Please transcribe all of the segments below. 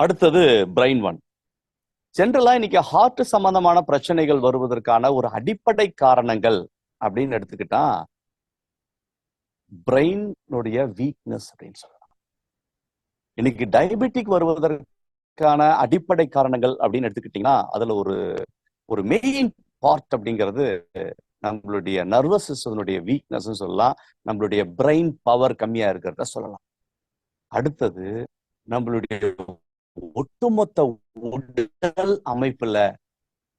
அடுத்தது brain one. ஜென்ரலா இன்னைக்கு ஹார்ட் சம்பந்தமான பிரச்சனைகள் வருவதற்கான ஒரு அடிப்படை காரணங்கள் அப்படின்னு எடுத்துக்கிட்டா பிரெயினுடைய வீக்னஸ் அப்படின்னு சொல்லலாம். இன்னைக்கு டயபெட்டிக் வருவதற்கான அடிப்படை காரணங்கள் அப்படின்னு எடுத்துக்கிட்டீங்கன்னா அதுல ஒரு மெயின் பார்ட் அப்படிங்கிறது நம்மளுடைய நர்வஸ் சிஸ்டத்தினுடைய வீக்னஸ் சொல்லலாம். நம்மளுடைய பிரெயின் பவர் கம்மியா இருக்கிறத சொல்லலாம். அடுத்தது நம்மளுடைய ஒட்டுமொத்த உடல் அமைப்புல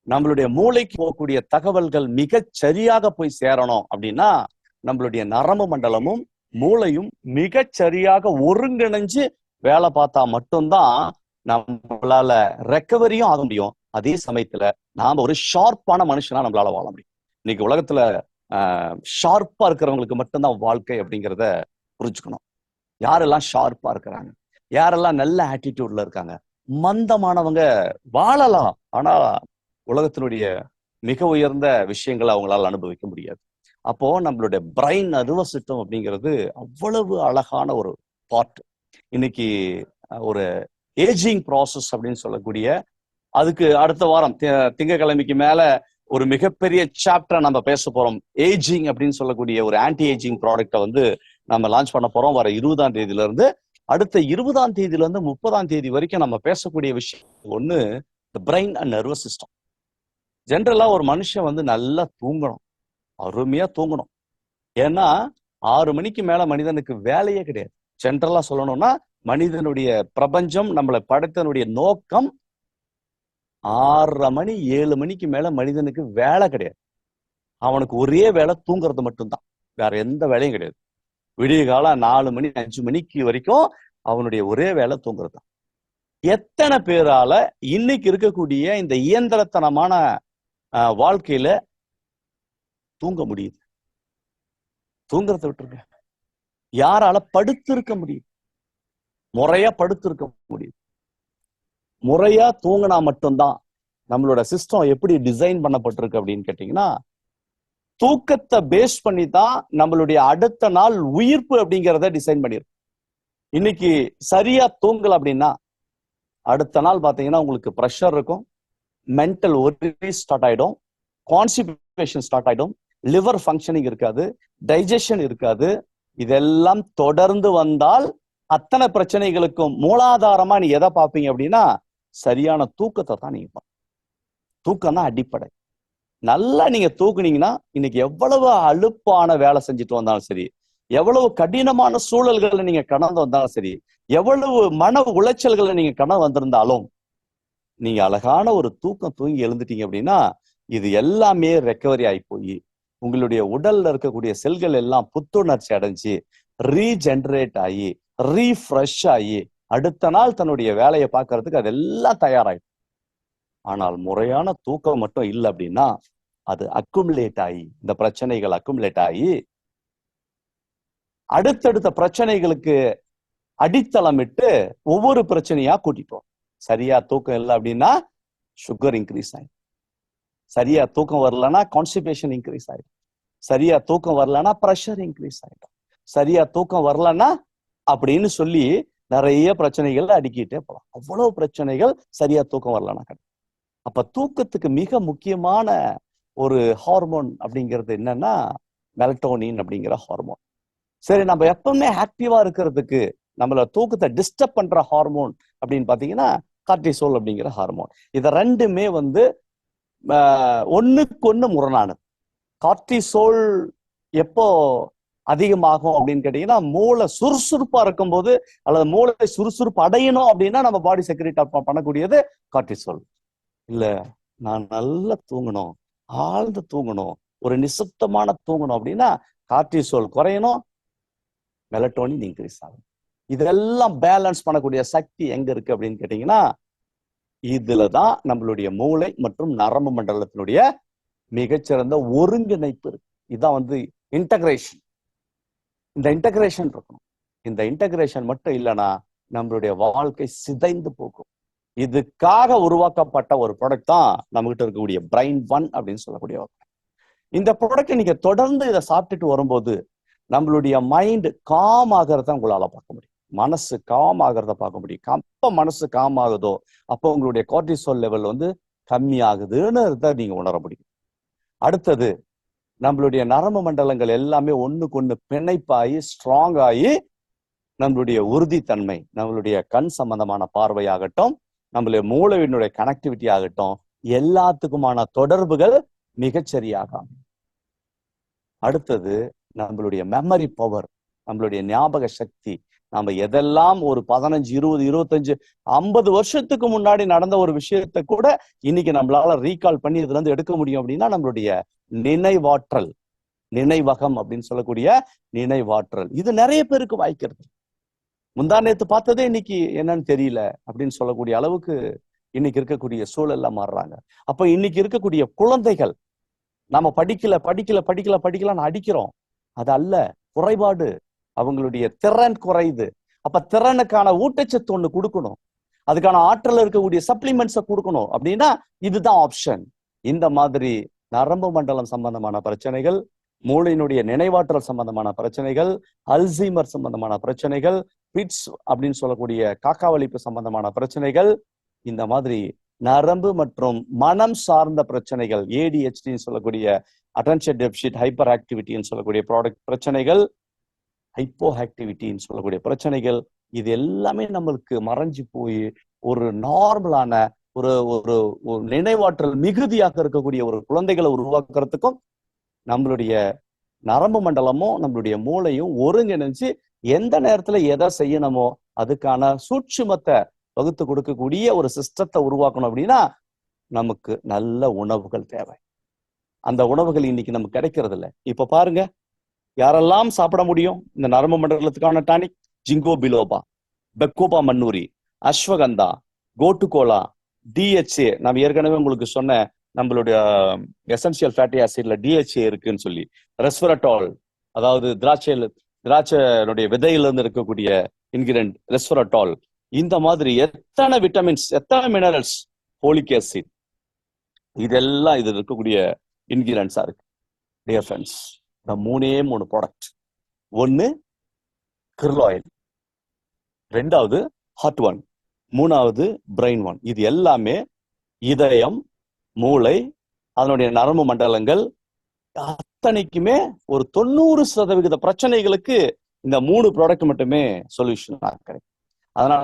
நம்மளுடைய மூளைக்கு போகக்கூடிய தகவல்கள் மிக சரியாக போய் சேரணும் அப்படின்னா நம்மளுடைய நரம்பு மண்டலமும் மூளையும் மிக சரியாக ஒருங்கிணைஞ்சு வேலை பார்த்தா மட்டும்தான் நம்மளால ரெக்கவரியும் ஆக முடியும். அதே சமயத்துல நாம ஒரு ஷார்ப்பான மனுஷனா நம்மளால வாழ முடியும். இன்னைக்கு உலகத்துல ஷார்ப்பா இருக்கிறவங்களுக்கு மட்டும்தான் வாழ்க்கை அப்படிங்கிறத புரிஞ்சுக்கணும். யாரெல்லாம் ஷார்ப்பா இருக்கிறாங்க, யாரெல்லாம் நல்ல ஆட்டிடியூட்ல இருக்காங்க, மந்தமானவங்க வாழலாம், ஆனா உலகத்தினுடைய மிக உயர்ந்த விஷயங்களை அவங்களால அனுபவிக்க முடியாது. அப்போ நம்மளுடைய பிரெயின் நர்வஸ் சிஸ்டம் அப்படிங்கிறது அவ்வளவு அழகான ஒரு பார்ட். இன்னைக்கு ஒரு ஏஜிங் ப்ராசஸ் அப்படின்னு சொல்லக்கூடிய அதுக்கு அடுத்த வாரம் திங்கட்கிழமைக்கு மேல ஒரு மிகப்பெரிய சாப்டர் நம்ம பேச போறோம். ஏஜிங் அப்படின்னு சொல்லக்கூடிய ஒரு ஆன்டி ஏஜிங் ப்ராடக்டை நம்ம லான்ச் பண்ண போறோம் வர 20ஆம் தேதியில இருந்து. அடுத்த 20ஆம் தேதியில இருந்து 30ஆம் தேதி வரைக்கும் நம்ம பேசக்கூடிய விஷயம் ஒண்ணு பிரெயின் அண்ட் நர்வஸ் சிஸ்டம். ஜென்ரலா ஒரு மனுஷன் நல்லா தூங்கணும், அருமையா தூங்கணும். ஏன்னா 6 மணிக்கு மேல மனிதனுக்கு வேலையே கிடையாது. ஜென்ரலா சொல்லணும்னா மனிதனுடைய பிரபஞ்சம் நம்மளை படைத்தனுடைய நோக்கம் 6:30 மணி 7 மணிக்கு மேல மனிதனுக்கு வேலை கிடையாது. அவனுக்கு ஒரே வேலை தூங்குறது மட்டும்தான், வேற எந்த வேலையும் கிடையாது. விடிய காலம் 4 மணி 5 மணிக்கு வரைக்கும் அவனுடைய ஒரே வேலை தூங்குறது தான். எத்தனை பேரால இன்னைக்கு இருக்கக்கூடிய இந்த இயந்திரத்தனமான வாழ்க்கையில தூங்க முடியுது? தூங்குறத விட்டுருங்க. யாரால படுத்திருக்க முடியும்? முறையா படுத்திருக்க முடியும்? முறையா தூங்கினா மட்டும்தான். நம்மளோட சிஸ்டம் எப்படி டிசைன் பண்ணப்பட்டிருக்கு அப்படின்னு கேட்டீங்கன்னா தூக்கத்தை பேஸ் பண்ணி தான் நம்மளுடைய அடுத்த நாள் உயிர்ப்பு அப்படிங்கிறத டிசைன் பண்ணிருக்கு. இன்னைக்கு சரியா தூங்கல அப்படின்னா அடுத்த நாள் பாத்தீங்கன்னா உங்களுக்கு ப்ரெஷர் இருக்கும், மென்டல் ஒர்ரி ஸ்டார்ட் ஆயிடும், கான்ஸ்டிபேஷன் ஸ்டார்ட் ஆயிடும், லிவர் ஃபங்க்ஷனிங் இருக்காது, டைஜஷன் இருக்காது. இதெல்லாம் தொடர்ந்து வந்தால் அத்தனை பிரச்சனைகளுக்கும் மூலாதாரமா நீ எதை பார்ப்பீங்க அப்படின்னா சரியான தூக்கத்தை தான் நீங்க பார்ப்பீங்க. தூக்கம் தான் அடிப்படை. நல்லா நீங்க தூக்குனீங்கன்னா இன்னைக்கு எவ்வளவு அலுப்பான வேலை செஞ்சுட்டு வந்தாலும் சரி, எவ்வளவு கடினமான சூழல்களை நீங்க கடந்து வந்தாலும் சரி, எவ்வளவு மன உளைச்சல்களை நீங்க கடந்து வந்திருந்தாலும் நீங்க அழகான ஒரு தூக்கம் தூங்கி எழுந்துட்டீங்க அப்படின்னா இது எல்லாமே ரெக்கவரி ஆகி போய் உங்களுடைய உடல்ல இருக்கக்கூடிய செல்கள் எல்லாம் புத்துணர்ச்சி அடைஞ்சு ரீஜெனரேட் ஆகி ரீஃப்ரெஷ் ஆகி அடுத்த நாள் தன்னுடைய வேலையை பார்க்கறதுக்கு அதெல்லாம் தயாராயிடும். ஆனால் முறையான தூக்கம் மட்டும் இல்லை அப்படின்னா அது அக்குமுலேட் ஆகி இந்த பிரச்சனைகள் அக்குமுலேட் ஆகி அடுத்தடுத்த பிரச்சனைகளுக்கு அடித்தளமிட்டு ஒவ்வொரு பிரச்சனையா கூட்டிட்டோம். சரியா தூக்கம் இல்லை அப்படின்னா சுகர் இன்க்ரீஸ் ஆயிடும், சரியா தூக்கம் வரலன்னா கான்ஸ்டிபேஷன் இன்க்ரீஸ் ஆயிடும், சரியா தூக்கம் வரலன்னா ப்ரெஷர் இன்க்ரீஸ் ஆயிடும், சரியா தூக்கம் வரலன்னா அப்படின்னு சொல்லி நிறைய பிரச்சனைகள் அடுக்கிட்டே போகலாம். அவ்வளவு பிரச்சனைகள் சரியா தூக்கம் வரலன்னா கிடையாது. அப்ப தூக்கத்துக்கு மிக முக்கியமான ஒரு ஹார்மோன் அப்படிங்கிறது என்னன்னா மெலட்டோனின் அப்படிங்கிற ஹார்மோன். சரி, நம்ம எப்பவுமே ஆக்டிவா இருக்கிறதுக்கு நம்மள தூக்கத்தை டிஸ்டர்ப் பண்ற ஹார்மோன் அப்படின்னு பாத்தீங்கன்னா கார்டிசோல் அப்படிங்கிற ஹார்மோன். இத ரெண்டுமே ஒண்ணுக்கு ஒண்ணு முரணானது. கார்டிசோல் எப்போ அதிகமாகும் அப்படின்னு கேட்டீங்கன்னா மூளை சுறுசுறுப்பா இருக்கும்போது அல்லது மூளை சுறுசுறுப்பு அடையணும் அப்படின்னா நம்ம பாடி செக்ரேட் பண்ணக்கூடியது கார்டிசோல். இல்ல நான் நல்லா தூங்கணும், ஆழ்ந்து தூங்கணும், ஒரு நிசப்தமான தூங்கணும் அப்படின்னா கார்டிசோல் குறையணும், மெலட்டோனின் இன்க்ரீஸ் ஆகும். இதெல்லாம் பேலன்ஸ் பண்ணக்கூடிய சக்தி எங்க இருக்கு அப்படின்னு கேட்டீங்கன்னா இதுலதான் நம்மளுடைய மூளை மற்றும் நரம்பு மண்டலத்தினுடைய மிகச்சிறந்த ஒருங்கிணைப்பு இருக்கு. இதுதான் இன்டகிரேஷன். இந்த இன்டகிரேஷன் இருக்கணும். இந்த இன்டகிரேஷன் மட்டும் இல்லைன்னா நம்மளுடைய வாழ்க்கை சிதைந்து போகும். இதுக்காக உருவாக்கப்பட்ட ஒரு ப்ராடக்ட் தான் நம்மகிட்ட இருக்கக்கூடிய பிரெயின் ஒன் அப்படின்னு சொல்லக்கூடிய ஒரு. இந்த ப்ராடக்ட் நீங்க தொடர்ந்து இதை சாப்பிட்டுட்டு வரும்போது நம்மளுடைய மைண்ட் காம் ஆகிறத உங்களால பார்க்க முடியும். மனசு காம் ஆகிறத பார்க்க முடியும். அப்ப மனசு காம் ஆகுதோ அப்போ உங்களுடைய கார்டிசோல் லெவல் வந்து கம்மி ஆகுதுன்னு நீங்க உணர முடியும். அடுத்தது, நம்மளுடைய நரம்பு மண்டலங்கள் எல்லாமே ஒண்ணுக்கு ஒண்ணு பிணைப்பாகி ஸ்ட்ராங் ஆகி நம்மளுடைய உறுதித்தன்மை, நம்மளுடைய கண் சம்பந்தமான பார்வையாகட்டும், நம்மளுடைய மூளையினுடைய கனெக்டிவிட்டி ஆகட்டும், எல்லாத்துக்குமான தொடர்புகள் மிகச்சரியாக. அடுத்தது, நம்மளுடைய மெமரி பவர், நம்மளுடைய ஞாபக சக்தி, நம்ம எதெல்லாம் ஒரு 15, 20, 25, 50 வருஷத்துக்கு முன்னாடி நடந்த ஒரு விஷயத்தை கூட இன்னைக்கு நம்மளால ரீகால் பண்ணி இதுல இருந்து எடுக்க முடியும் அப்படின்னா நம்மளுடைய நினைவாற்றல், நினைவகம் அப்படின்னு சொல்லக்கூடிய நினைவாற்றல், இது நிறைய பேருக்கு வாய்க்கிறது. முந்தா நேத்து பார்த்ததே இன்னைக்கு என்னன்னு தெரியல அப்படின்னு சொல்லக்கூடிய அளவுக்கு இன்னைக்கு இருக்கக்கூடிய சூழல்ல மாறுறாங்க. அப்ப இன்னைக்கு இருக்கக்கூடிய குழந்தைகள், நாம படிக்கலன்னு அடிக்கிறோம். அது அல்ல, குறைபாடு, அவங்களுடைய திறன் குறையுது. அப்ப திறனுக்கான ஊட்டச்சத்து ஒண்ணு கொடுக்கணும், அதுக்கான ஆற்றல் இருக்கக்கூடிய சப்ளிமெண்ட்ஸை கொடுக்கணும். அப்படின்னா இதுதான் ஆப்ஷன். இந்த மாதிரி நரம்பு மண்டலம் சம்பந்தமான பிரச்சனைகள், மூளையினுடைய நினைவாற்றல் சம்பந்தமான பிரச்சனைகள், அல்சீமர் சம்பந்தமான பிரச்சனைகள், பிட்ஸ் அப்படின்னு சொல்லக்கூடிய காக்காவளிப்பு சம்பந்தமான பிரச்சனைகள், இந்த மாதிரி நரம்பு மற்றும் மனம் சார்ந்த பிரச்சனைகள், ஏடிஹெச்டின்னு சொல்லக்கூடிய அட்டென்ஷன் டெபிசிட் ஹைப்பர் ஆக்டிவிட்டின்னு சொல்லக்கூடிய பிரச்சனைகள், ஹைப்போ ஆக்டிவிட்டின்னு சொல்லக்கூடிய பிரச்சனைகள், இது எல்லாமே நம்மளுக்கு மறைஞ்சு போய் ஒரு நார்மலான ஒரு ஒரு நினைவாற்றல் மிகுதியாக இருக்கக்கூடிய ஒரு குழந்தைகளை உருவாக்குறதுக்கும் நம்மளுடைய நரம்பு மண்டலமும் நம்மளுடைய மூளையும் ஒருங்கிணைஞ்சு எந்த நேரத்துல எதை செய்யணுமோ அதுக்கான சூட்சுமத்தை வகுத்து கொடுக்கக்கூடிய ஒரு சிஸ்டத்தை உருவாக்கணும். அப்படின்னா நமக்கு நல்ல உணவுகள் தேவை. அந்த உணவுகள் இன்னைக்கு நமக்கு கிடைக்கிறது இல்லை. இப்ப பாருங்க, யாரெல்லாம் சாப்பிட முடியும் இந்த நரம்பு மண்டலத்துக்கான டானிக்? ஜிங்கோ பிலோபா, பெக்கோபா மன்னூரி, அஸ்வகந்தா, கோட்டுகோலா, டிஹெச்ஏ. நான் ஏற்கனவே உங்களுக்கு சொன்ன நம்மளுடைய எசென்சியல் ஃபேட்டி ஆசிட்ல டிஹெச்ஏ இருக்குன்னு சொல்லி, ரெஸ்வரட்டால், அதாவது திராட்சையினுடைய விதையிலிருந்து இருக்கக்கூடிய இன்கிரியன்ட் ரெஸ்வரட்டால். இந்த மாதிரி எத்தனை விட்டமின்ஸ், எத்தனை மினரல்ஸ், ஃபோலிக் ஆசிட், இதெல்லாம் இது இருக்கக்கூடிய இன்கிரியன்ஸா இருக்கு. டியர் ஃப்ரெண்ட்ஸ், இந்த மூணு ப்ராடக்ட். ஒன்னு கிர்ல் ஆயில், ரெண்டாவது ஹார்ட் ஒன், மூணாவது பிரெயின் ஒன். இது எல்லாமே இதயம், மூளை, அதனுடைய நரம்பு மண்டலங்கள் அத்தனைக்குமே ஒரு 90% பிரச்சனைகளுக்கு இந்த 3 ப்ராடக்ட் மட்டுமே சொல்யூஷன் கிடைக்கும். அதனால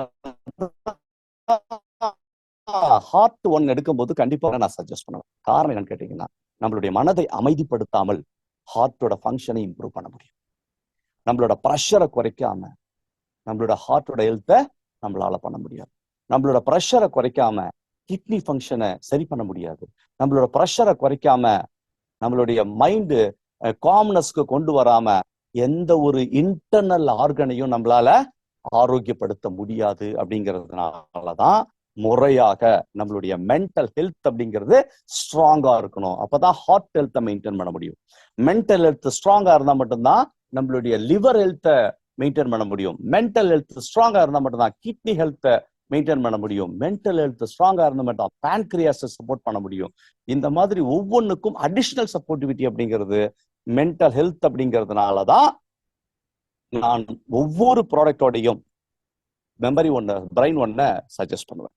ஹார்ட் ஒன் எடுக்கும்போது கண்டிப்பாக நான் சஜஸ்ட் பண்ணுவேன். காரணம் என்னன்னு கேட்டீங்கன்னா, நம்மளுடைய மனதை அமைதிப்படுத்தாமல் ஹார்ட்டோட ஃபங்க்ஷனை இம்ப்ரூவ் பண்ண முடியும். நம்மளோட ப்ரெஷரை குறைக்காம நம்மளோட ஹார்ட்டோட ஹெல்த்தை நம்மளால பண்ண முடியாது. நம்மளோட ப்ரெஷரை குறைக்காம கிட்னி ஃபங்க்ஷனை சரி பண்ண முடியாது. நம்மளோட ப்ரெஷரை குறைக்காம நம்மளுடைய மைண்டு காம்னஸ்க்கு கொண்டு வராம எந்த ஒரு இன்டர்னல் ஆர்கனையும் நம்மளால ஆரோக்கியப்படுத்த முடியாது. அப்படிங்கிறதுனாலதான் முறையாக நம்மளுடைய மென்டல் ஹெல்த் அப்படிங்கிறது ஸ்ட்ராங்கா இருக்கணும். அப்பதான் ஹார்ட் ஹெல்த்தை மெயின்டைன் பண்ண முடியும். மென்டல் ஹெல்த் ஸ்ட்ராங்கா இருந்தா மட்டும்தான் நம்மளுடைய லிவர் ஹெல்த்தை மெயின்டைன் பண்ண முடியும். மென்டல் ஹெல்த் ஸ்ட்ராங்கா இருந்தா மட்டும்தான் கிட்னி ஹெல்த்தை மெயின்டைன் பண்ண முடியும். மென்டல் ஹெல்த் ஸ்ட்ராங்கா இருந்த மட்டும் பேன்கிரியாஸை சப்போர்ட் பண்ண முடியும். இந்த மாதிரி ஒவ்வொன்றுக்கும் அடிஷனல் சப்போர்ட்டிவிட்டி அப்படிங்கிறது மென்டல் ஹெல்த் அப்படிங்கிறதுனாலதான் நான் ஒவ்வொரு ப்ராடக்டோடையும் மெமரி ஒன்ன, பிரெயின் ஒன்ன சஜஸ்ட் பண்ணுவேன்.